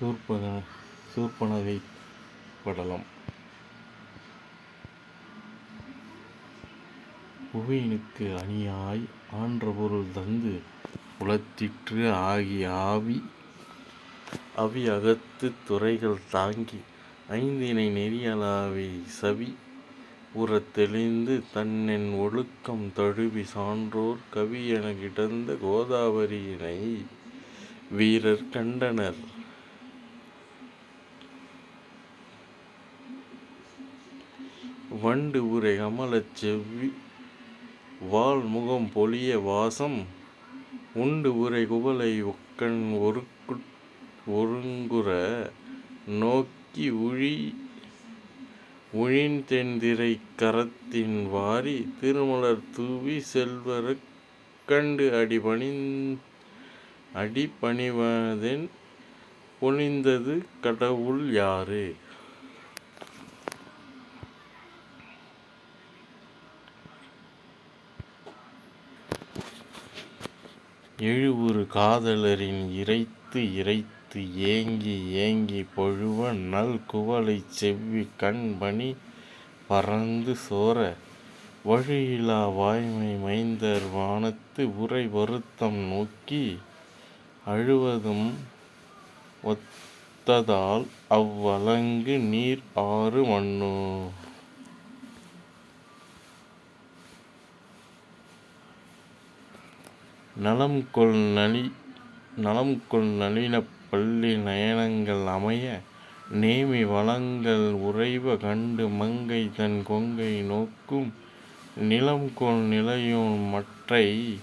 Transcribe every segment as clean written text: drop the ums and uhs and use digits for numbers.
சூர்ப்பனகை படலம். புவியினுக்கு அணியாய் ஆன்றபொருள் தந்து உளத்திற்று ஆகி அவி அகத்துத் துறைகள் தாங்கி ஐந்திணை நெறியளாவி சவி உறத் தெளிந்து தன்னென் ஒழுக்கம் தழுவி சான்றோர் கவியென கிடந்த கோதாவரியினை வீரர் கண்டனர். வண்டு உறை கமலச் செவ்வி வாள்முகம் பொலிய வாசம் உண்டு உறை குவளை ஒக்கன் ஒருங்குற நோக்கி உழின்தென்திரைக் கரத்தின் வாரி திருமலர் தூவி செல்வரக் கண்டு அடி பணிவதென் பொலிந்தது கடவுள் யாறு. எழுவுறு காதலரின் இரைத்து ஏங்கி பொழுவ நல் குவளைச் செவ்வி கண் பனி பரந்து சோர வழுஇலா வாய்மை மைந்தர் வானத்து உறை வருத்தம் நோக்கி அழுவதும் ஒத்ததால் அவ்வலங்கு நீர் ஆறு மன்னோ. நலம்கொள் நளினப் பள்ளி நயனங்கள் அமைய நேமி வளங்கள் உறைவ கண்டு மங்கை தன் கொங்கை நோக்கும் நிலம்கொள் நிலையோன் மற்றை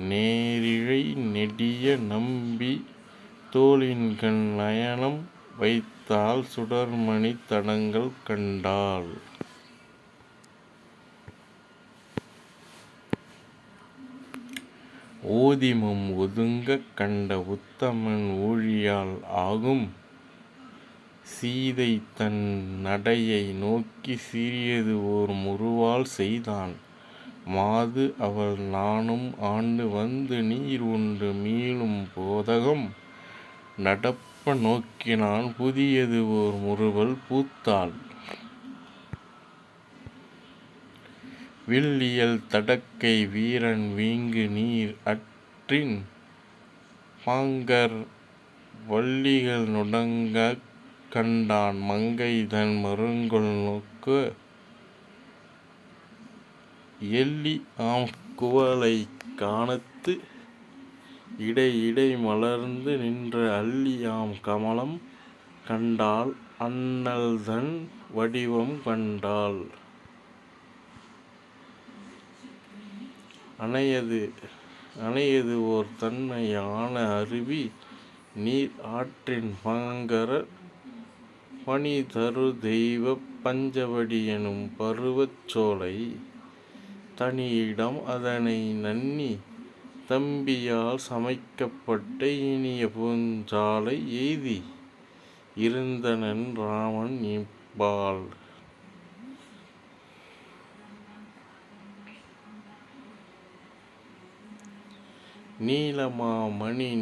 நேரிழை நெடிய நம்பி தோளின்கண் நயனம் வைத்தாள் சுடர்மணித் தடங்கள் கண்டாள். ஓதிமம் ஒதுங்கக் கண்ட உத்தமன் ஊழியால் ஆகும் சீதை தன் நடையை நோக்கி சிறியது ஓர் முறுவால் செய்தான் மாது அவள் நாணும் ஆண்டு வந்து நீர் உண்டு மீளும் போதகம் நடப்ப நோக்கினான் புதியது ஓர் முறுவல் பூத்தாள். வில்லியல் தடக்கை வீரன் வீங்கு நீர் அற்றின் பாங்கர் வல்லிகள் நுடங்கக் கண்டான் மங்கை தன் மருங்கொல் நோக்க எள்ளி ஆம் குவளைக் கானத்து இடை மலர்ந்து நின்ற அல்லி ஆம் கமலம் கண்டாள் அண்ணல்தன் வடிவம் கண்டாள். அனையது ஓர் தன்மை ஆன அருவி நீர் ஆற்றின் பாங்கரர் பணி தரு தெய்வப் பஞ்சவடி எனும் பருவச் சோலை தனியிடம் அதனை நண்ணி தம்பியால் சமைக்கப்பட்ட இனிய பூஞ்சாலை எய்தி இருந்தனன் இராமன் இப்பால். நீலமா மணி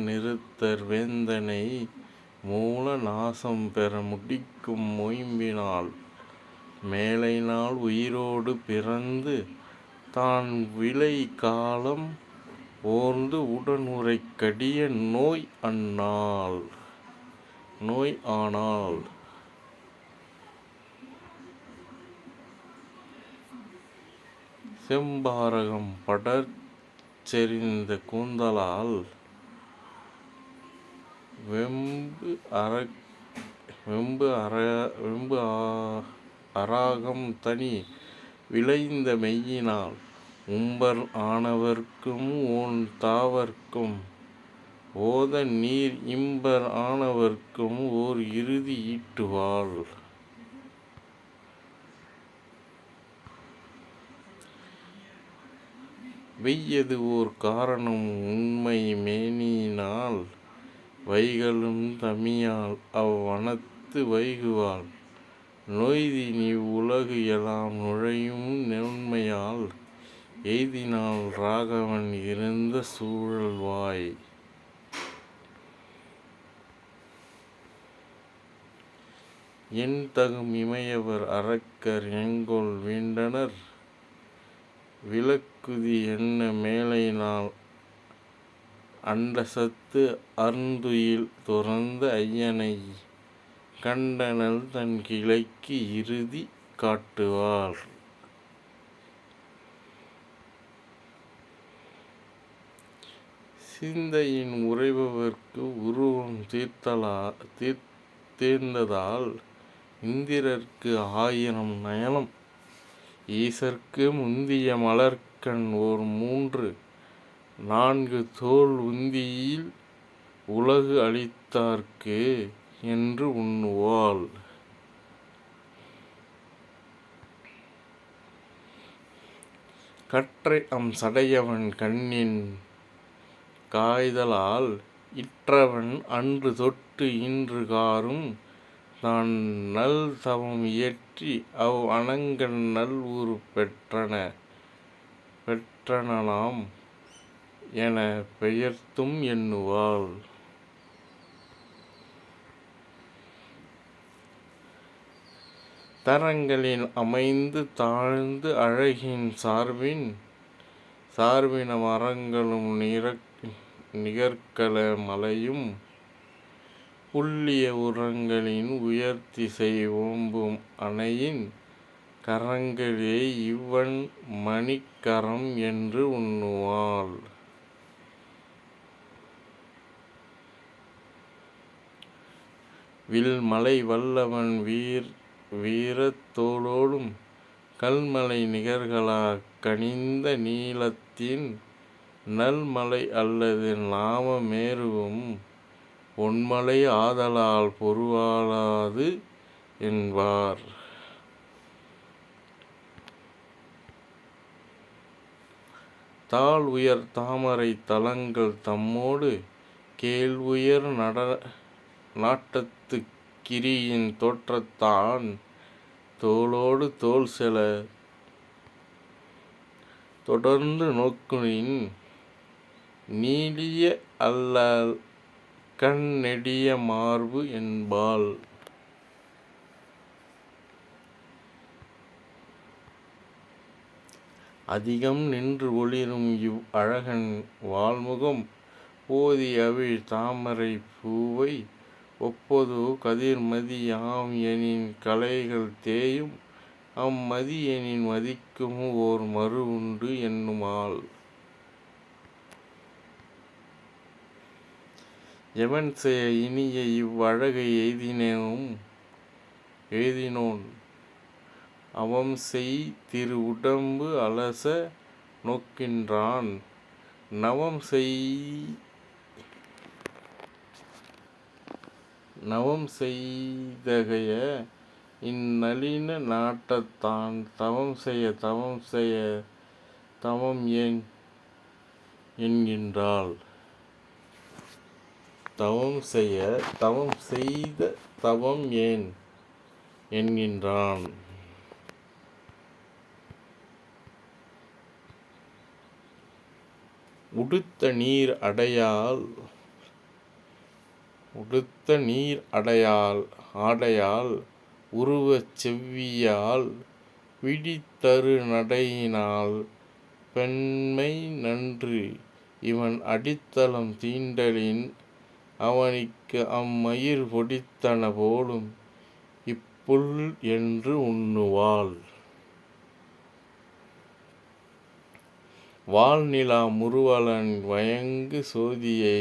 நிறத்தர் வேந்தனை மூல நாசம் பெற முடிக்கும் மொயம்பினால் மேலைநாள் உயிரோடு பிறந்து தான் விளை காலம் ஓர்ந்து உடன் உறைக் கடிய நோய் ஆனாள். செம்பாரகம் படர்ச் செறிந்த கூந்தலால் வெம்பு அராகம் தனி விளைந்த மெய்யினால் உம்பர் ஆனவர்க்கும் ஓன் தாவர்க்கும் ஓத நீர் இம்பர் ஆனவர்க்கும் ஓர் இறுதி ஈட்டுவாள். வெய்யது ஓர் காரணம் உண்மை மேனியினால் வைகலும் தமியால் அவ்வனத்து வைகுவாள் நொய்தின் இவ்வுலகு எலாம் நுழையும் நுண்மையால் எய்தினாள் ராகவன் இருந்த சூழல் வாய். என் தகும் இமையவர் அரக்கர் எங்கொல் வீண்டனர் விலக்குதி என்ன மேலைநாள் அண்டசத்து அருந்துயில் துறந்த ஐயனை கண்டனள் தன் கிளைக்கு இறுதி காட்டுவார். சிந்தையின் உறைபவர்க்கு உருவம் தீர்ந்ததால் இந்திரர்க்கு 1000 நயனம் ஈசர்க்கு முந்திய மலர்க்கண் ஓர் 3 4 தோள் உந்தியில் உலகு அளித்தார்க்கு என்று உண்ணுவாள். கற்றை சடையவன் கண்ணின் காய்தலால் இற்றவன் அன்று தொட்டு இன்று காறும் தான் நல் தவம் இயற்றி அனங்கன் நல் உரு பெற்றனலாம் எனப் பெயர்த்தும் எண்ணுவாள். தரங்களில் அமைந்து தாழ்ந்து அழகின் சார்பின மரங்களும் நிகர்கல மலையும் புல்லிய உரங்களின் உயர்திசை ஓம்பும் அணையின் கரங்களே இவ்வன் மணிக்கரம் என்று உண்ணுவாள். வில்மலை வல்லவன் வீரத் தோளோடும் கல்மலை நிகர்களாக் கனிந்த நீலத்தின் நல்மலை அல்லது நாம மேருவும் பொன்மலை ஆதலால் பொருளாது என்பார். தாழ் உயர் தாமரை தலங்கள் தம்மோடு கேழ் உயர் நாட்டத்துக் கிரியின் தோற்றத்தான் தோளோடு தோள்செல தொடர்ந்து நோக்குமின் நீளிய அல்லல் கண் நெடிய மார்பு என்பாள். அதிகம் நின்று ஒளிரும் இவ் அழகன் வாள்முகம் போதி அவிழ் தாமரைப் பூவை ஒப்பதோ கதிர்மதி யாம் எனின் கலைகள் தேயும் அம்மதி எனின் மதிக்கும் ஓர் மறு உண்டு எண்ணுமால். எவன்செய இனிய இவ் அழகை எய்தினோன் அவம்செய் திரு உடம்பு அலச நோக்கின்றான் நவம் செய்தகைய இந்நளின நாட்டத்தான் தவம் செய்ய தவம் ஏன் என்கின்றாள். தவம் செய்த தவம் ஏன் என்கின்றான். உடுத்த நீர் ஆடையால் உருவச் செவ்வியால் விழித்தரு நடையினால் பெண்மை நன்று இவன் அடித்தலம் தீண்டலின் அவனிக்கு அம்மயிர் பொடித்தன போலும் இப்புல் என்று உண்ணுவாள். வால்நிலா முறுவலன் வயங்கு சோதியை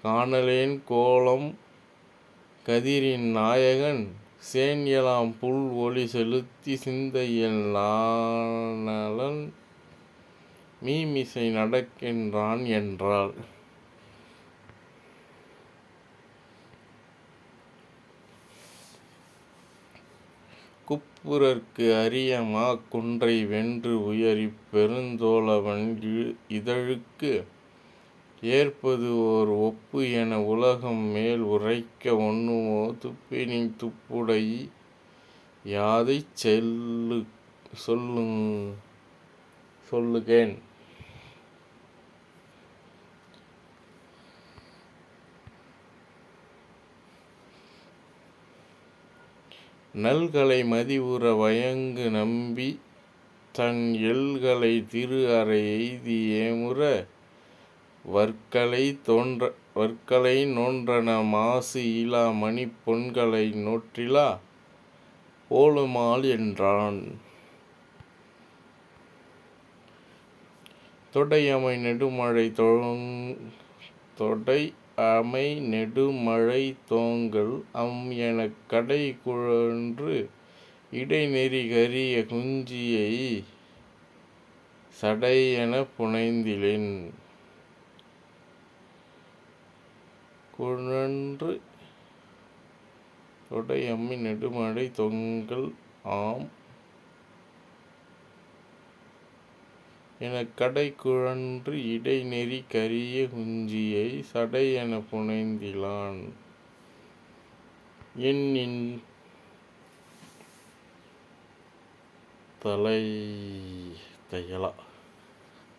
காணலேன் கோலம் கதிரின் நாயகன் சேண் எலாம் புல் ஒளி செலுத்தி சிந்தையில் நாணலன் மீமிசை நடக்கின்றான் என்றாள். குப்புறற்கு அரியமாக் குன்றை வென்று உயரிப் பெருந்தோளவன் இதழுக்கு ஏற்பது ஓர் ஒப்பு என உலகம் மேல் உரைக்க ஒண்ணுமோ துப்பினின் துப்புடை யாதைச் சொல்லுகேன். நல்கலை மதிவுற வயங்கு நம்பி தன் எல்கலை திரு அறை எய்தி ஏமுற வற்கலை நோன்றன மாசு இலா மணிப் பொன்கலை நோற்றிலா போலுமால் என்றான். தொடையமை நெடுமழை தோங்கல் எனக் கடை குழன்று இடைநெறி கரிய குஞ்சியை சடையெனப் புனைந்திலென். தொடையமை நெடுமழை தொங்கல் எனக் கடை குழன்று இடைநெறி கரிய குஞ்சியை சடையெனப் புனைந்திலான். எண்ணின்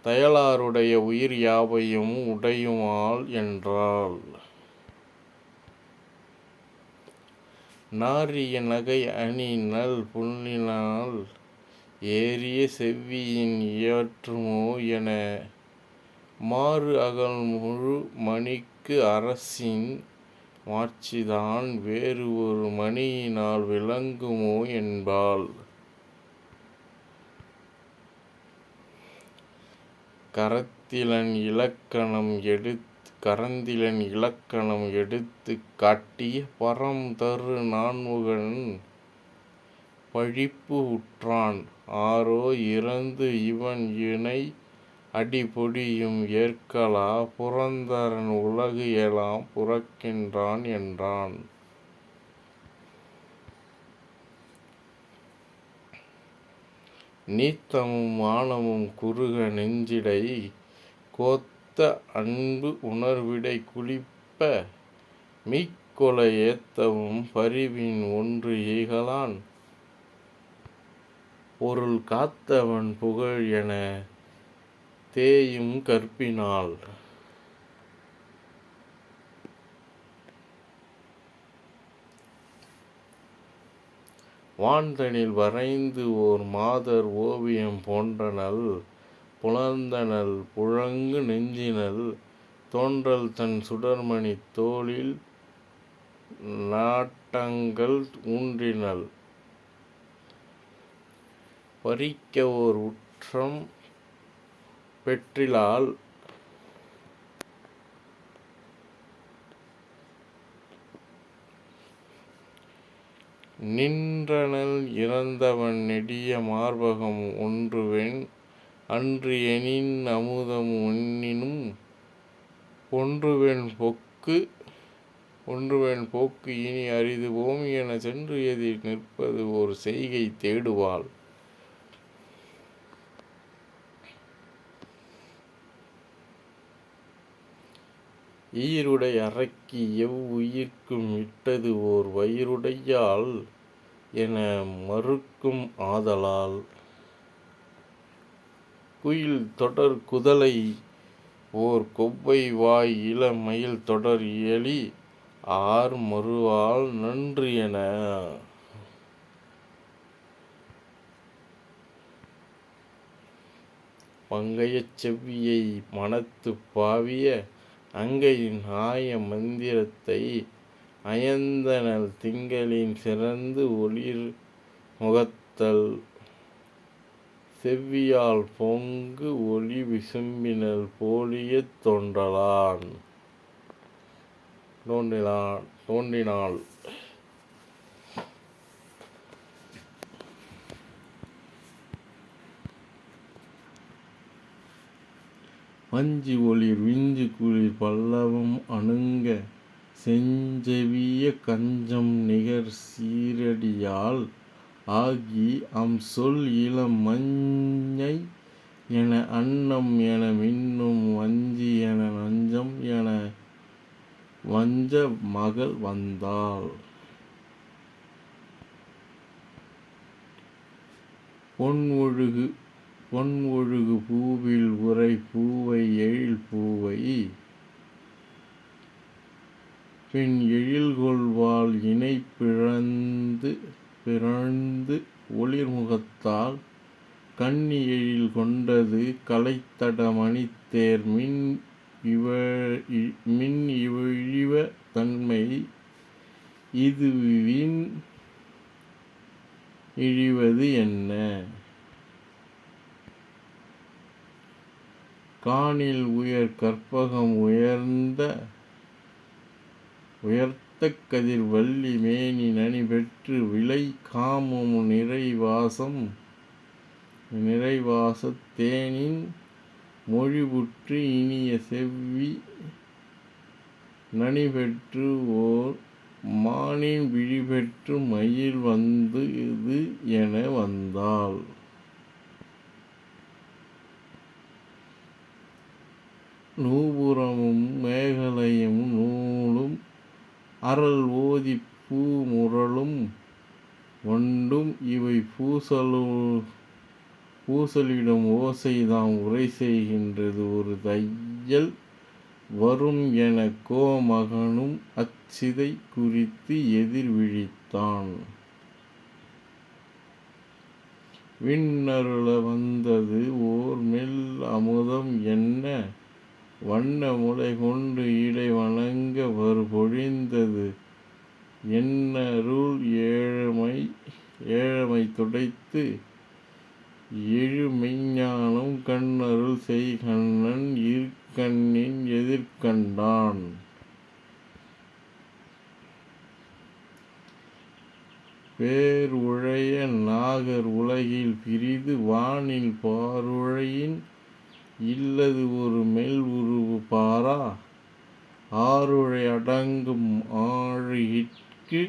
தையலாருடைய உயிர் யாவையும் உடையுமால் என்றாள். நாரிய நகை அணி நல் புள்ளினால் ஏறிய செவ்வியின் இயற்றுமோ என மாறு அகல் முழு மணிக்கு அரசின் மாட்சிதான் வேறு ஒரு மணியினால் விளங்குமோ என்பாள். கரந்திலன் இலக்கணம் எடுத்துக் காட்டிய பரம் தரு நான்முகன் பழிப்பு உற்றான். ஆரோ இறந்து இவன் இணை அடி பொடியும் ஏற்கலா புரந்தரன் உலகு எலாம் புரக்கின்றான் என்றான். நீத்தமும் மானமும் குறுக நெஞ்சிடை கோத்த அன்பு உணர்விடை குளிப்ப மீக்கொள ஏத்தவும் பரிவின் ஒன்று ஈகலான் பொருள் காத்தவன் புகழ் எனத் தேயும் கற்பினாள். வான்தனில் வரைந்து ஓர் மாதர் ஓவியம் போன்றனள் புலர்ந்தனள் புழங்கு நெஞ்சினள் தோன்றல் தன் சுடர்மணித் தோளில் நாட்டங்கள் ஊன்றினள் பறிக்க ஓர் உற்றம் பெற்றிலாள். நின்றனள் இறந்தவன் நெடிய மார்பகம் ஒன்றுவென் அன்று எனின் அமுதம் உண்ணினும் ஒன்றுவென் போக்கு இனி அரிதுபோம் எனச் சென்று எதிர் நிற்பது ஓர் செய்கை தேடுவாள். ஈருடை அரக்கி எவ்வுயிர்க்கும் இட்டது ஓர் வயிறுடையாள் என மறுக்கும் ஆதலால் குயில் தொடர் குதலை ஓர் கொவ்வை வாய் இள மயில் தொடர் இயலி ஆர் மறுவாள் நன்று என பங்கயச் செவ்வியை மனத்துப் பாவிய அங்கையின் ஆய மந்திரத்தை அயர்ந்தனள் திங்களின் சிறந்து ஒளிர் முகத்தள் செவ்வியால் பொங்கு ஒளி விசும்பினள் போலியத் தோன்றினாள். வஞ்சி ஒளிர் விஞ்சு குளிர் பல்லவம் அணுங்க செஞ்செவிய கஞ்சம் நிகர் சீரடியால் ஆகி சொல் இளம் மஞ்ஞை என அன்னம் என மின்னும் வஞ்சி என நஞ்சம் என வஞ்ச மகள் வந்தாள். பொன்ஒழுகு பூவில் உறை பூவை எழில் பூவை பின் எழில்கொள்வாள் இணை பிளந்து பிறழ்ந்து ஒளிர்முகத்தால் கண்ணி எழில் கொண்டது கலைத்தட மணித்தேர் மின் இழிவ தன்மை இதுவின் இழிவது என்ன? காணில் உயர் கற்பகம் உயர்த்த கதிர் வள்ளி மேனி நனி பெற்று விளை காமம் நிறைவாசத் தேனின் மொழிபுற்று இனிய செவ்வி நனிபெற்று ஓர் மானின் விழிபெற்று மயில் வந்தது என வந்தாள். நூபுரமும் மேகலையும் நூலும் அறல் ஓதிப் பூமுரலும் வண்டும் இவை பூசலிடும் ஓசைதாம் உரை செய்கின்றது ஒரு தையல் வரும் என கோமகனும் அச்சிதை குறித்து எதிர் விழித்தான். விண்ணருள வந்தது ஓர் மெல் அமுதம் என்ன வண்ண முலை கொண்டு இடை வணங்க பொழிந்தது என்னருள் ஏழமை துடைத்து எழு மெய்ஞானம் கண்ணருள் செய் கண்ணன் இருக்கண்ணின் எதிர்கண்டான். பேர் உழைய நாகர் உலகில் பிரிது வானில் பாருழையின் இல்லது ஒரு மெல் உருவு பாரா ஆருழை அடங்கும் ஆழியிற்கு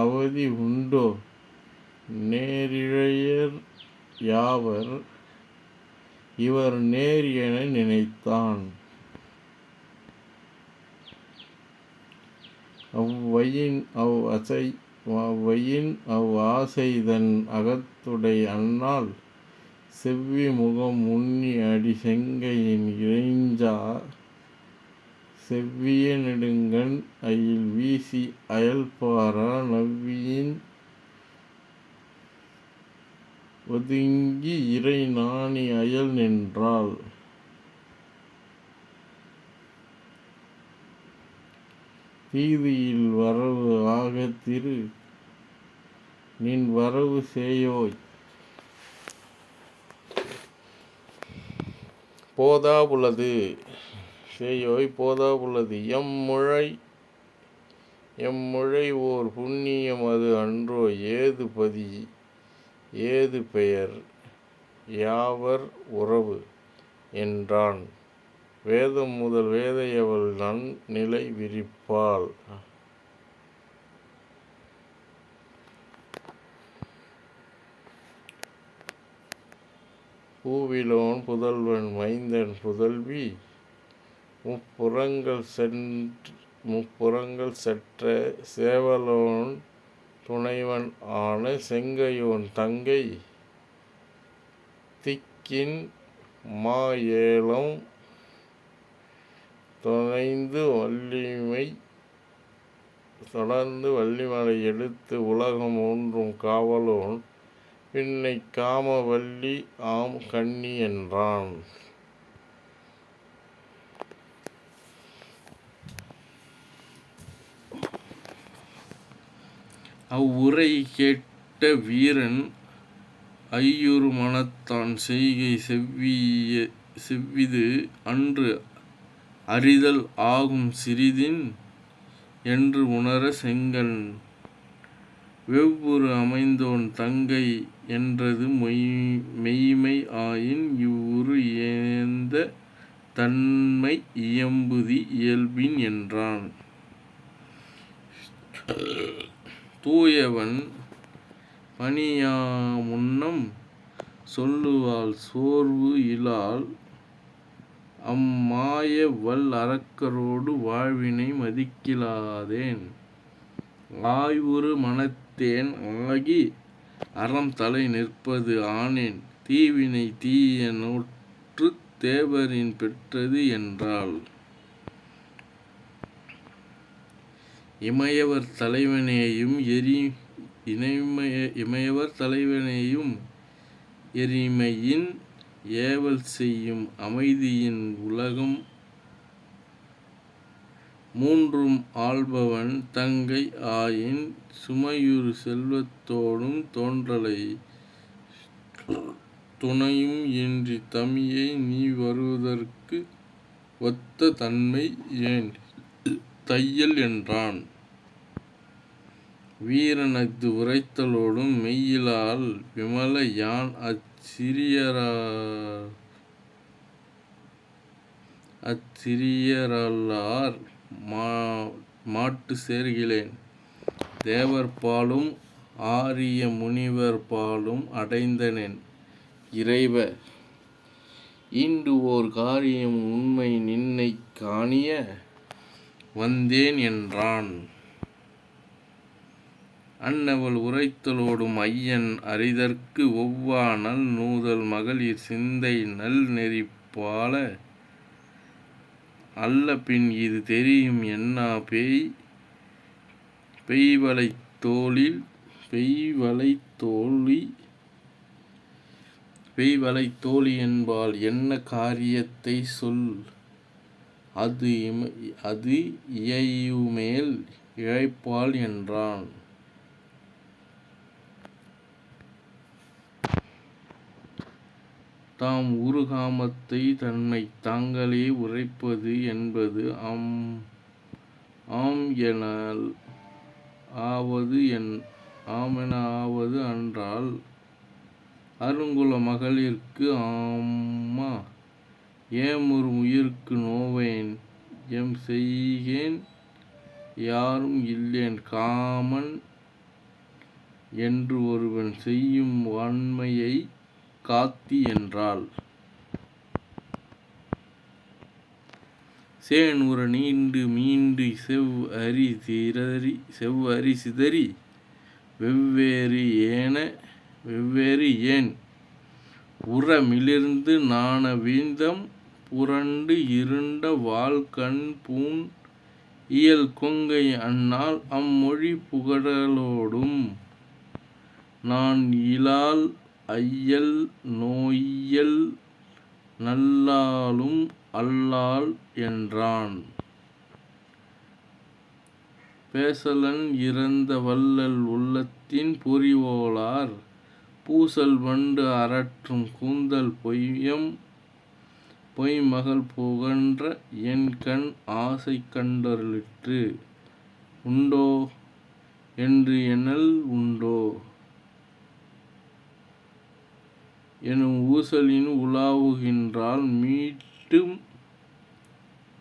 அவதி உண்டோ நேரிழையர் யாவர் இவர் நேர் என நினைத்தான். அவ்வையின் அவ் ஆசைதன் அகத்துடை அன்னாள் செவ்வி முகம் முன்னி அடி செங்கையின் இறைஞ்சா செவ்விய நெடுங்கண் அயில் வீசி அயல்பாரா நவ்வியின் ஒதுங்கி இறை நாணி அயல் நின்றாள். தீதியில் வரவு ஆகத் நின் வரவு சேயோய் போதாவுளது எம்முழை ஓர் புண்ணியம் அது அன்றோ ஏது பெயர் யாவர் உறவு என்றான். வேதம் முதல் வேதையவள் நிலை விரிப்பாள். பூவிலோன் புதல்வன் மைந்தன் புதல்வி முப்புறங்கள் செற்ற சேவலோன் துணைவன் ஆன செங்கையோன் தங்கை திக்கின் மா ஏலம் தொடர்ந்து வள்ளிமலை எடுத்து உலகம் ஒன்றும் காவலோன் பின்னை காம வள்ளி ஆம் கண்ணி என்றான். அவ்வுரை கேட்ட வீரன் ஐயுறு மனத்தான் செய்கை செவ்விது அன்று அறிதல் ஆகும் சிறிதின் என்று உணர செங்கண் வெவ்வுரு அமைந்தோன் தங்கை என்றது மெய்மை ஆயின் இவ்வுரு ஏந்த தன்மை இயம்புதி இயல்பின் என்றான். தூயவன் பணியாமுன்னம் சொல்லுவாள் சோர்வு இலாள் அம்மாய வல் அரக்கரோடு வாழ்வினை மதிக்கிலாதேன் ஆய்வுறு மனத்தேன் ஆகி அறம் தலை நிற்பது ஆனேன் தீவினை தீய நோற்றுத் தேவரின் பெற்றது என்றாள். இமையவர் தலைவனேயும் இமையவர் தலைவனையும் எரிமையின் ஏவல் செய்யும் அமைதியின் உலகம் மூன்றும் ஆள்பவன் தங்கை ஆயின் சுமையுறு செல்வத்தோடும் தோன்றலை துணையும் இன்றி தமியை நீ வருவதற்கு ஒத்த தன்மை ஏன் தையல் என்றான். வீரன் அஃது உரைத்தலோடும் மெய்யிலால் விமல யான் அச்சிறியரல்லார் மாட்டு சேர்கிலேன் தேவர் பாலும் ஆரிய முனிவர் பாலும் அடைந்தனேன் இறைவ ஈண்டு ஓர் காரியம் உண்மை நின்னைக் காணிய வந்தேன் என்றான். அன்னவள் உரைத்தலோடும் ஐயன் அறிதற்கு ஒவ்வா நல் நூதல் மகளிர் சிந்தை நல் நெறி பால அல்ல பின் இது தெரியும் என்னா பெய்வளைத் தோழி என்பால் என்ன காரியத்தை சொல் அது இயையுமேல் இழைப்பாள் என்றான். தாம் உறுகாமத்தை தன்மைத் தாங்களே உரைப்பது என்பது ஆம் என ஆவது அன்றால் அருங்குல மகளிர்க்கு ஆமா ஏமுறு உயிர்க்கு நோவேன் எம் செய்கேன் யாரும் இல்லேன் காமன் என்று ஒருவன் செய்யும் வாண்மையை காத்தி என்றாள். சேணுற நீண்டு மீண்டு செவ்வரி சிதறி வெவ்வேறு ஏன் உரமிளிர்ந்து நாண வீழ்ந்தம் புரண்டு இருண்ட வாள் கண் பூண் இயல் கொங்கை அந்நாள் அம்மொழி புகழலோடும் நான் இலாள் ஐயல் நோய்யல் நல்லாளும் அல்லாள் என்றான். பேசலன் இறந்த வள்ளல் உள்ளத்தின் பொறிவோலார் பூசல் வண்டு அரற்றும் கூந்தல் பொய்மகள் புகன்ற என்கண் ஆசை கண்டருளிற்று உண்டோ என்று எனல் உண்டோ எனும் ஊசலின் உலாவுகின்றாள்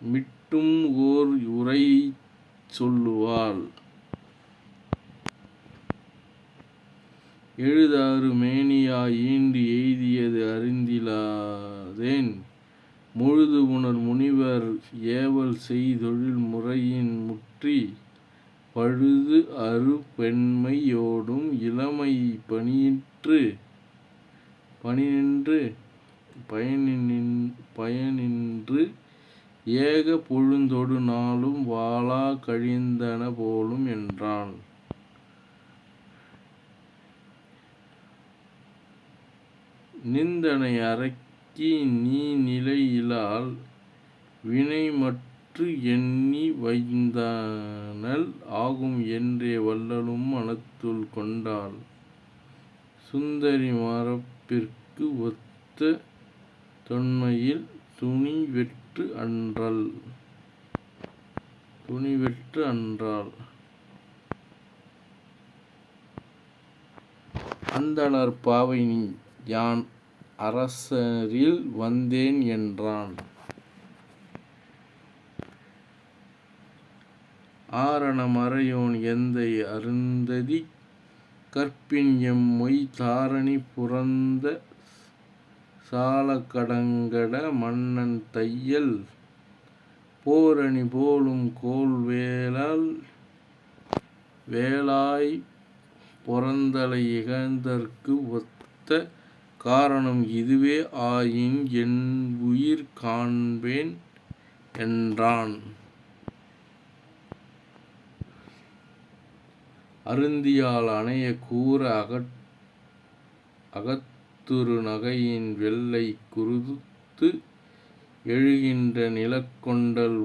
மிட்டும் ஓர் உரை சொல்லுவாள். எழுதாறு மேனியா ஈண்டு எய்தியது அறிந்திலாதேன் முழுது உணர் முனிவர் ஏவல் செய் தொழில் முறையின் முற்றி பழுது அறு பெண்மையோடும் இளமை பயனின்று ஏக பொழுதொடு நாளும் வாளா கழிந்தன போலும் என்றான். நிந்தனை அரக்கி நீ நிலையிலால் வினைமற்று எண்ணி வைந்தனள் ஆகும் என்றே வள்ளலும் மனத்துள் கொண்டாள். சுந்தரி மரப்பிற்கு ஒத்த தொன்மையில் துணிவெற்று அன்றாள். அந்தணர் பாவை யான் அரசரில் வந்தேன் என்றான். ஆரண மறையோன் எந்தை அருந்ததி கற்பின் எம் மொய் தாரணி புரந்த சால கடங்கட மன்னன் தையல் போரணி போலும் கோல் வேலாய் பொறந்தலை இகழ்தற்கு ஒத்த காரணம் இதுவே ஆயின் என் உயிர் காண்பேன் என்றான். அருந்தியால் அணைய கூற அகத்துறு நகையின் வெள்ளை குருத்து எழுகின்ற நிலக்கொண்டல்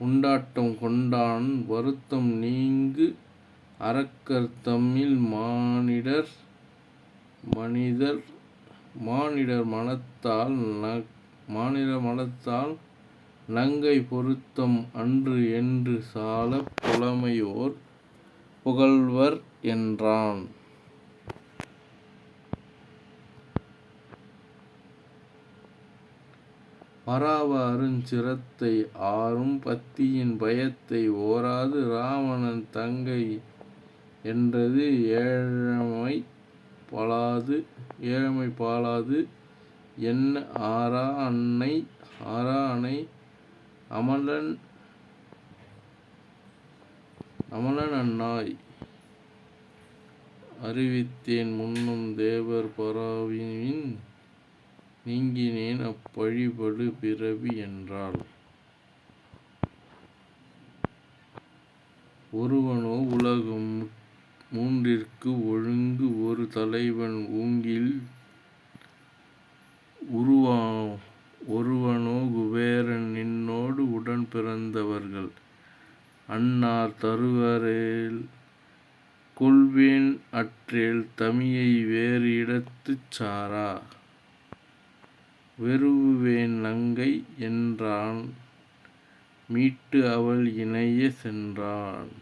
உண்டாட்டம் கொண்டான் வருத்தம் நீங்கு அரக்கர் தம்மில் மானிடர் மனத்தால் நங்கை பொருத்தம் அன்று என்று சாலப் புலமையோர் புகழ்வர் என்றான். பராவ அருஞ்சிரத்தை ஆறும் பத்தியின் பயத்தை ஓராது இராவணன் தங்கை என்றது ஏழைமை பாலாது என்ன ஆரா அணை அமலன் அன்னாய் அறிவித்தேன் முன்னும் தேவர் பராவின் நீங்கினேன் அப்பழிபடு பிறவி என்றாள். ஒருவனோ உலகம் மூன்றிற்கு ஒழுங்கு ஒரு தலைவன் ஊங்கில் ஒருவனோ குபேரன் நின்னோடு உடன் பிறந்தவர்கள் அன்னார் தருவரேல் கொள்வேன் அற்றேல் தமியை வேறு இடத்துச் சாரா வெருவுவேன் நங்கை என்றான் மீட்டு அவள் இணைய சென்றான்.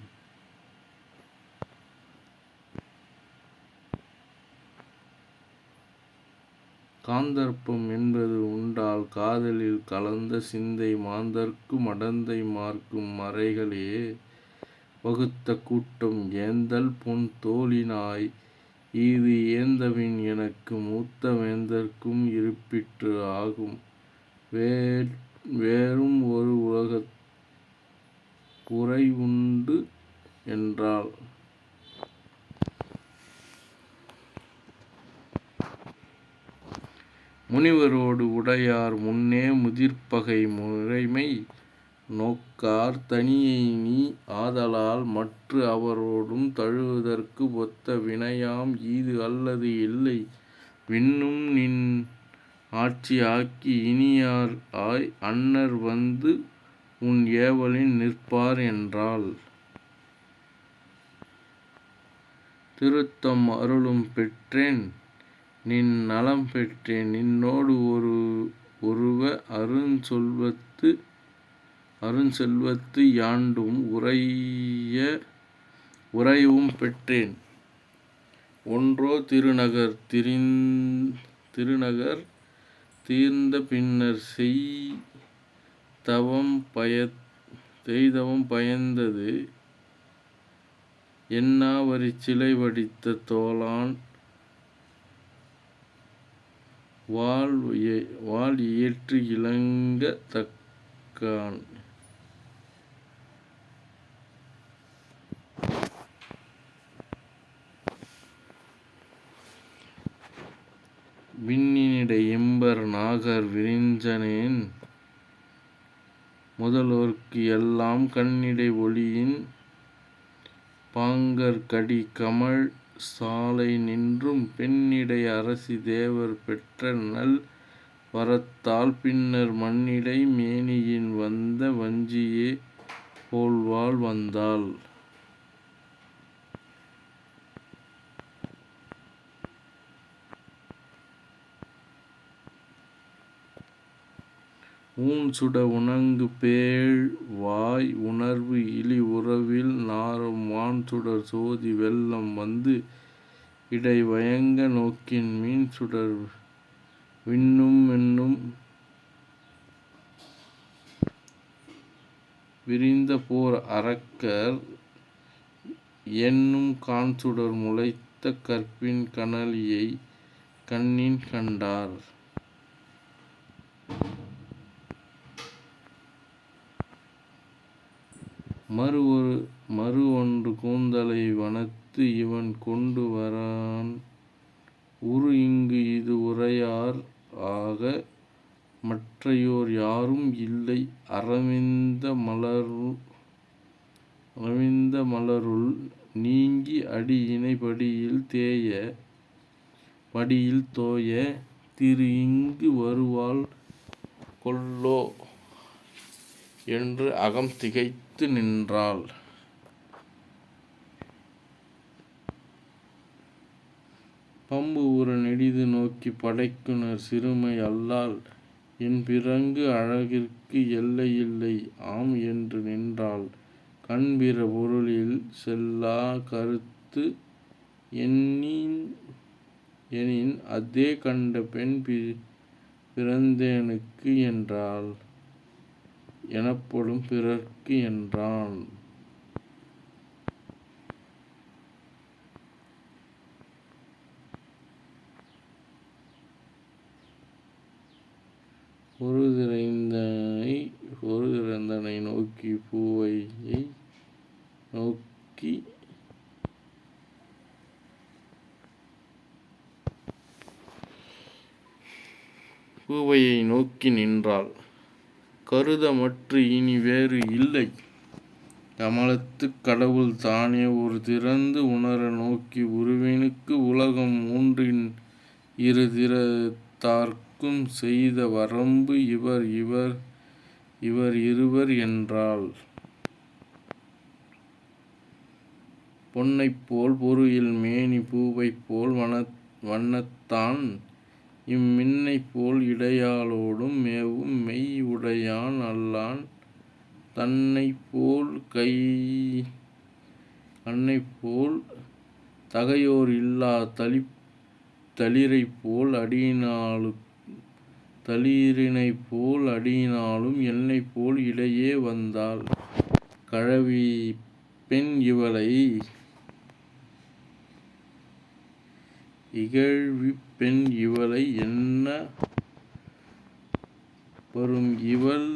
காந்தர்ப்பம் என்பது உண்டால் காதலில் கலந்த சிந்தை மாந்தர்க்கு மடந்தை மார்க்கும் மறைகளே வகுத்த கூட்டம் ஏந்தல் பொன் தோளினாய் ஈது ஏந்தவின் எனக்கு மூத்த வேந்தர்க்கும் இருப்பிற்று ஆகும் வேறும் ஒரு உலகத் குறைவுண்டு என்றாள். முனிவரோடு உடையார் முன்னே முதிர்ப்பகை முறைமை நோக்கார் தனியை நீ ஆதலால் மற்று அவரோடும் தழுவுதற்கு ஒத்த வினையாம் ஈது அல்லது இல்லை விண்ணும் நின் ஆட்சி ஆக்கி இனியார் ஆய் அன்னர் வந்து உன் ஏவலின் நிற்பார் என்றாள். திருத்தம் அருளும் பெற்றேன் நின் நலம் பெற்றேன் நின்னோடு ஒருவ அருஞ்செல்வத்து யாண்டும் உறையவும் பெற்றேன் ஒன்றோ திருநகர் தீர்ந்த பின்னர் செய்தவம் பயந்தது என்னா வரிச்சிலை வடித்த தோளான் வாள் இயற்று இலங்க தக்கான். விண்ணினிடை எம்பர் நாகர் விரிஞ்சனேன் முதலோர்க்கு எல்லாம் கண்ணிடை ஒளியின் பாங்கர் கடி கமழ் சாலை நின்றும் பெண்ணிடை அரசி தேவர் பெற்ற நல் வரத்தால் பின்னர் மண்ணிடை மேனியின் வந்த வஞ்சியே போல்வாள் வந்தாள். ஊன் சுட உணங்கு பேழ் வாய் உணர்வு இழி உறவில் நாறும் வான் சுடர் சோதி வெள்ளம் வந்து இடை வயங்க நோக்கின் மீன் சுடர் விண்ணும் என்னும் விரிந்த போர் அரக்கர் என்னும் கான் சுடர் முளைத்த கற்பின் கனலியை கண்ணின் கண்டார். மறு ஒன்று கூந்தலை வனத்து இவன் கொண்டு வரான் உரு இங்கு இது உரையார் ஆக மற்றையோர் யாரும் இல்லை அரவிந்த ரவிந்த மலருள் நீங்கி அடியினை படியில் தோய திரு இங்கு வருவாள் கொல்லோ என்று அகம் திகைத்து நின்றாள். பம்பு உற நெடிது நோக்கிப் படைக்குநர் சிறுமை அல்லால் என் பிறங்கு அழகிற்கு எல்லையில்லை ஆம் என்று நின்றாள். கண்பிற பொருளில் செல்லா கருத்து எனின் அதே கண்ட பெண் பிறந்தேனுக்கு என்றாள் எனப்படும் பிறர்க்கு என்றான். பொருதிறந்தனை நோக்கி பூவையை நோக்கி நின்றாள். கருதமற்று இனி வேறு இல்லை கமலத்துக் கடவுள் தானே ஒரு திறந்து உணர நோக்கி உருவினுக்கு உலகம் மூன்றின் இரு திறத்தார்க்கும் செய்த வரம்பு இவர் இருவர் என்றாள். பொன்னைப்போல் பொருயில் மேனி பூவைப்போல் வண்ணத்தான் இம்மின்னைப்போல் இடையாளோடும் மேவும் மெய் உடையான் அல்லான் தன்னைப்போல் தகையோர் இல்லா தளிரைப்போல் அடியினாலும் என்னைப்போல் இடையே வந்தாள். இகழ்விப் பெண் இவளை என்ன வரும் இவள்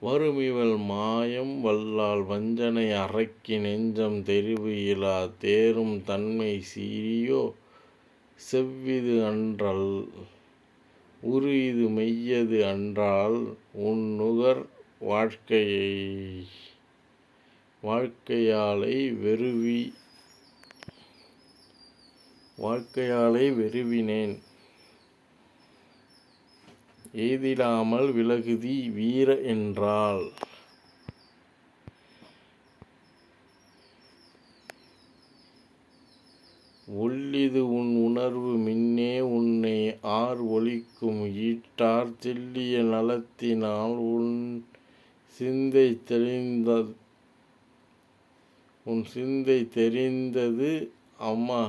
வருமிவள் மாயம் வல்லாள் வஞ்சனை அரக்கி நெஞ்சம் தெரிவு இலா தேரும் தன்மை சீரியோ செவ்விது அன்றல் உரு இது மெய்யது அன்றால் உன் நுகர் வாழ்க்கையாளை வெறுவினேன் எய்திடாமல் விலகுதி வீர என்றாள். ஒல்லிது உன் உணர்வு மின்னே உன்னை ஆர் ஒளிக்கும் ஈட்டார் தெள்ளிய நலத்தினால் உன் சிந்தை தெரிந்தது அம்மா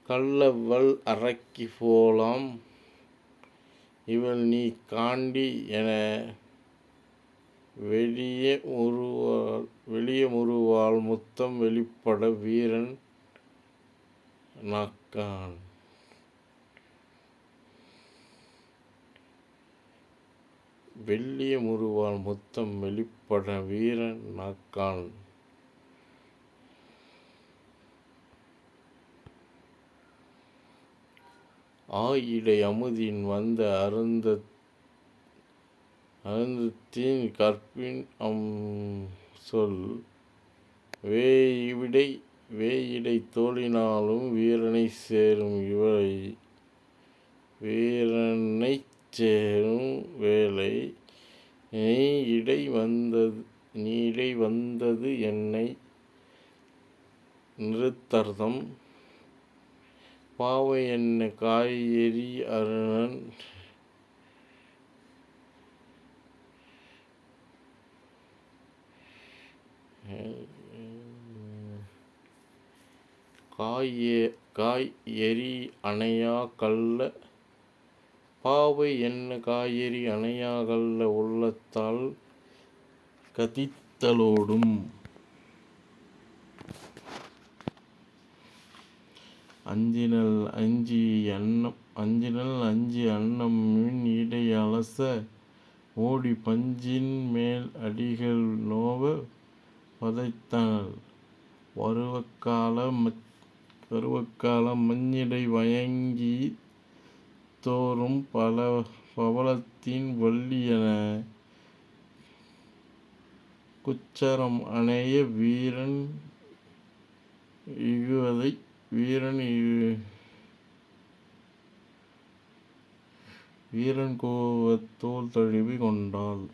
கள்ளவள் அரக்கி போலாம் இவள் நீ காண்டி என வெளிய முறுவாள் முத்தம் வெளிப்பட வீரன் நாக்கான். வெள்ளிய முறுவாள் முத்தம் வெளிப்பட வீரன் நாக்கான். ஆயிடை அமுதின் வந்த அருந்தத்தின் கற்பின் சொல் வேயிடை தோளினாலும் வீரனைச் சேரும் வேளை நீ இடை வந்தது என்னை நிறுத்தர்தம் பாவை என்ன காய்எரி அருணன் காய் எரி அணையா கள்ள பாவை என்ன காயெரி அணையா கள்ள உள்ளத்தால் கதித்தலோடும் அஞ்சினள் அஞ்சி அன்னம் மின் இடை அலச ஓடி பஞ்சின் மேல் அடிகள் நோவ பதைத்தனள் பருவக்கால மஞ்சிடை வயங்கித் தோறும் பவளத்தின் வள்ளியென குச்சரம் அனைய வீரன் கூவத் தோள் தழுவி கொண்டாள்.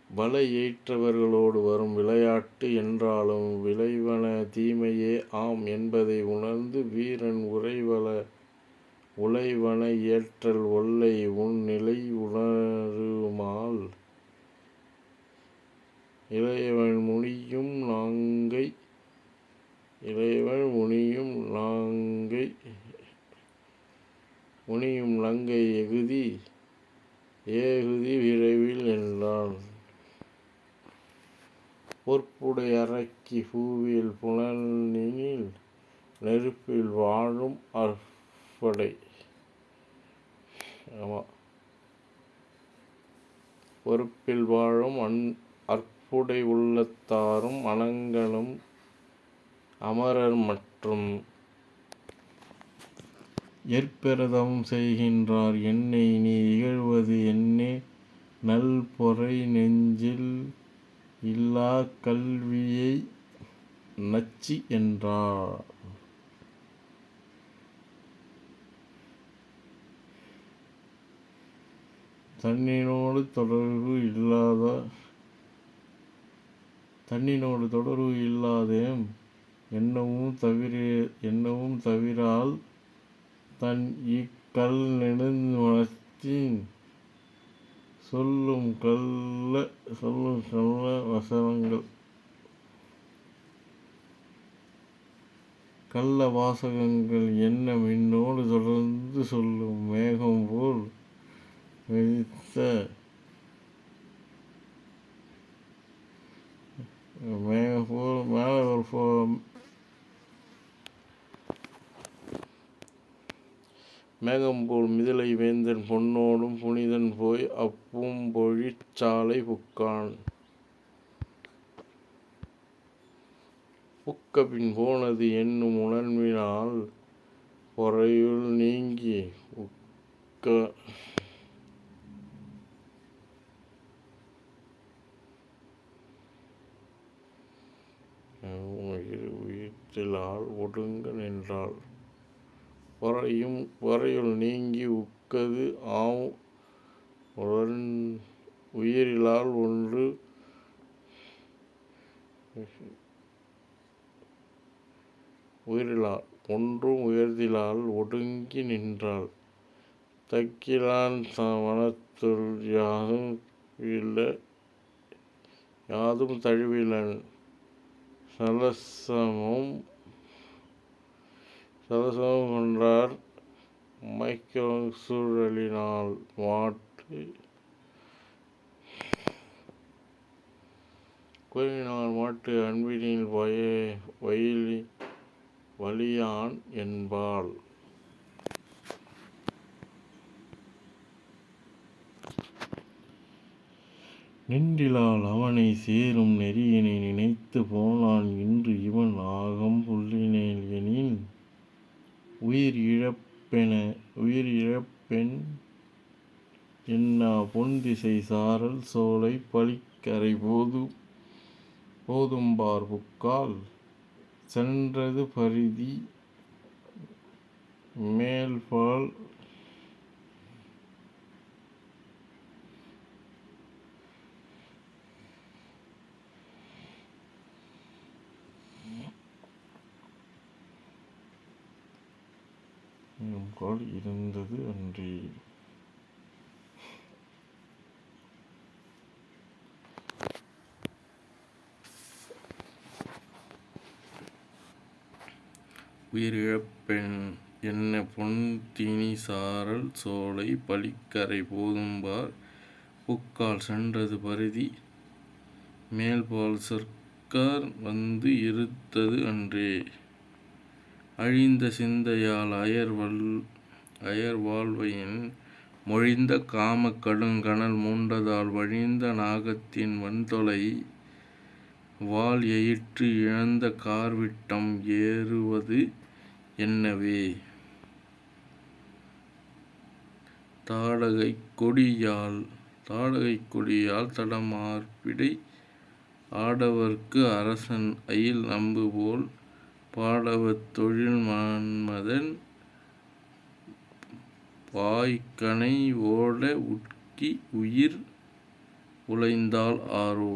வலை ஏற்றவர்களோடு வரும் விளையாட்டு என்றாலும் விளைவன தீமையே ஆம் என்பதை உணர்ந்து வீரன் உளைவன ஏற்றல் ஒல்லை உன் நிலை உணருமால் இளையவன் முனியும் லங்கை ஏகுதி விரைவில் என்றான். பொற்புடை அரக்கி பூவியல் புனலினில் நெருப்பில் வாழும் பொறுப்பில் வாழும் அற்புடை உள்ளத்தாரும் அனங்களும் அமரர் மற்றும் எற்பெருதம் செய்கின்றார் என்னை நீ இகழ்வது என்னே நல்பொறை நெஞ்சில் இல்லா கல்வியை நச்சி என்றார். தன்னினோடு தொடர்பு இல்லாதேம் என்னவும் தவிரால் தன் இக்கல் நெடுமனத்தின் சொல்லும் கள்ள வாசகங்கள் என்ன மின்னோடு தொடர்ந்து சொல்லும் மேகம் போல் மிதலை வேந்தன் பொன்னோடும் புனிதன் போய் அப்பூம்பொழிற் சாலை புக்கான். புக்கபின் போனது என்னும் உணர்வினால் பொறையுள் நீங்கி உயிர்த்திலால் ஒடுங்க நின்றாள். பொறையுள் நீங்கி உக்கது ஆம் உயிரிலால் ஒன்றும் உயர்திலால் ஒடுங்கி நின்றாள். தக்கிலான் வனத்துள் யாதும் தழுவிலன் சலசமும் கொண்டார் மைக்கவங் சூழலினால் மாட்டு அன்பினில் வலியான் என்பாள். நின்றிலால் அவனை சேரும் நெறியினை நினைத்து போனான் இன்று இவன் ஆகம் புள்ளினேல் எனின் உயிர் இழப்பென் என்னா பொன்திசை சாரல் சோலை பழிக்கரை போதும்பார் புக்கால் சென்றது பரிதி மேல்பால் இருந்தது அன்றே. உயிரிழப்பென் என்ன பொன்தினி சாரல் சோலை பழிக்கரை போதும்பார் புக்கால் சென்றது பரிதி மேல்பால் சர்க்கார் வந்து இருத்தது அன்றே. அழிந்த சிந்தையால் அயர் வாழ்வையின் மொழிந்த காமக் கடுங்கனல் மூண்டதால் வழிந்த நாகத்தின் வன்தொலை வால் எயிற்று இழந்த கார்விட்டம் ஏறுவது என்னவே. தாடகைக் கொடியால் தடமார்பிடை ஆடவர்க்கு அரசன் அயில் அம்புபோல் பாடவத் தொழில் மன்மதன் பாய்கணை ஓட உட்கி உயிர் உளைந்தால் ஆரோ.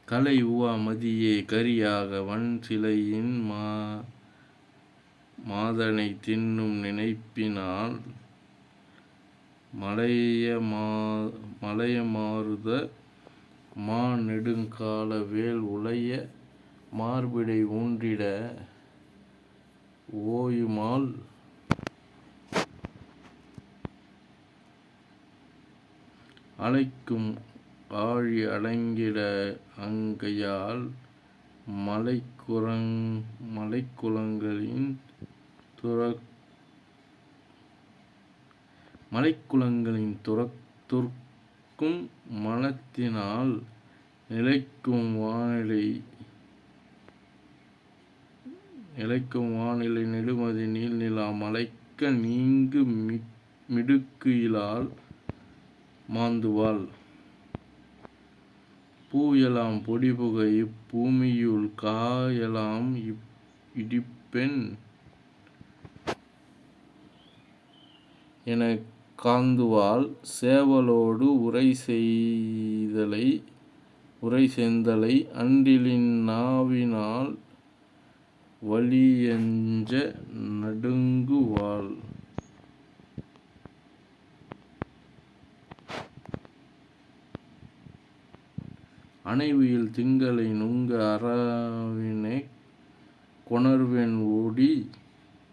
கலை உவா மதியே கரியாக வன்சிலையின் மாதனைத் தின்னும் நினைப்பினால் மலைய மாருத மாநெடுங்கால வேல் உலைய மார்பிடை ஊன்றிட ஓயுமால் அலைக்கும் ஆழி அடங்கிட அங்கையால் மலைக்குலங்களின் துறக்கும் மனத்தினால் நிலைக்கும் வானிலை நெடுமதி நீள்நிலா மலைக்க நீங்கு மிடுக்கு இலாள் மாந்துவாள். பூயலாம் பொடிபுகை இப்பூமியுள் காயலாம் இடிப்பெண் எனக் காந்துவாள் சேவலோடு உரைசெந்தலை அன்றிலின் நாவினால் வலியஞ்ச நடுங்குவாள். அணைவுயில் திங்களை நுங்க அராவினைக் கொணர்வென் ஒடி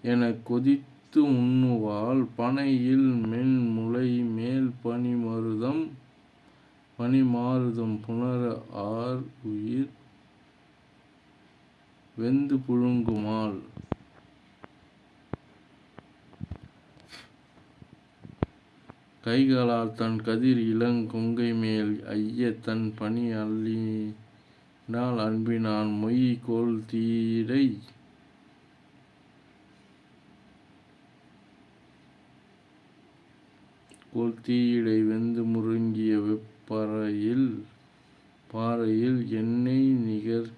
எனக் கொதித்து உண்ணுவாள். பனையில் மென்முலைமேல் பனிமாருதம் புணர ஆர் உயிர் வெந்து புழுங்குமால். கைகளால் தன் கதிர் இளங் கொங்கைமேல் ஐய தன் பனி அள்ளினாள் அன்பினான் மொய் கோல்தீயிடை வெந்து முருங்கிய பாறையில் எண்ணெய் நிகர்க்குமால்.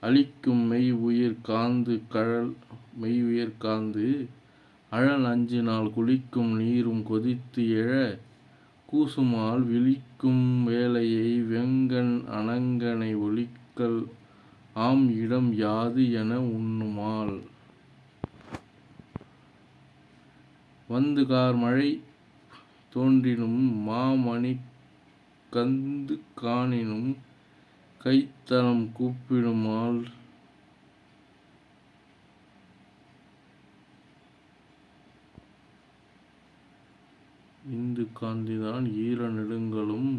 அளிக்கும் மெய்உயிர் காந்து அழல் அஞ்சினால் குளிக்கும் நீரும் கொதித்து எழ கூசுமால். விளிக்கும் வேளையை வெங்கண் அணங்கனை ஒளிக்கல் ஆம் இடம் யாது என உண்ணுமால். வந்து கார்மழை தோன்றினும் மாமணிக்கந்து காணினும் கைத்தலம் கூப்பிடுமால். இந்து காந்திதான் ஈர நெடுங்கலும்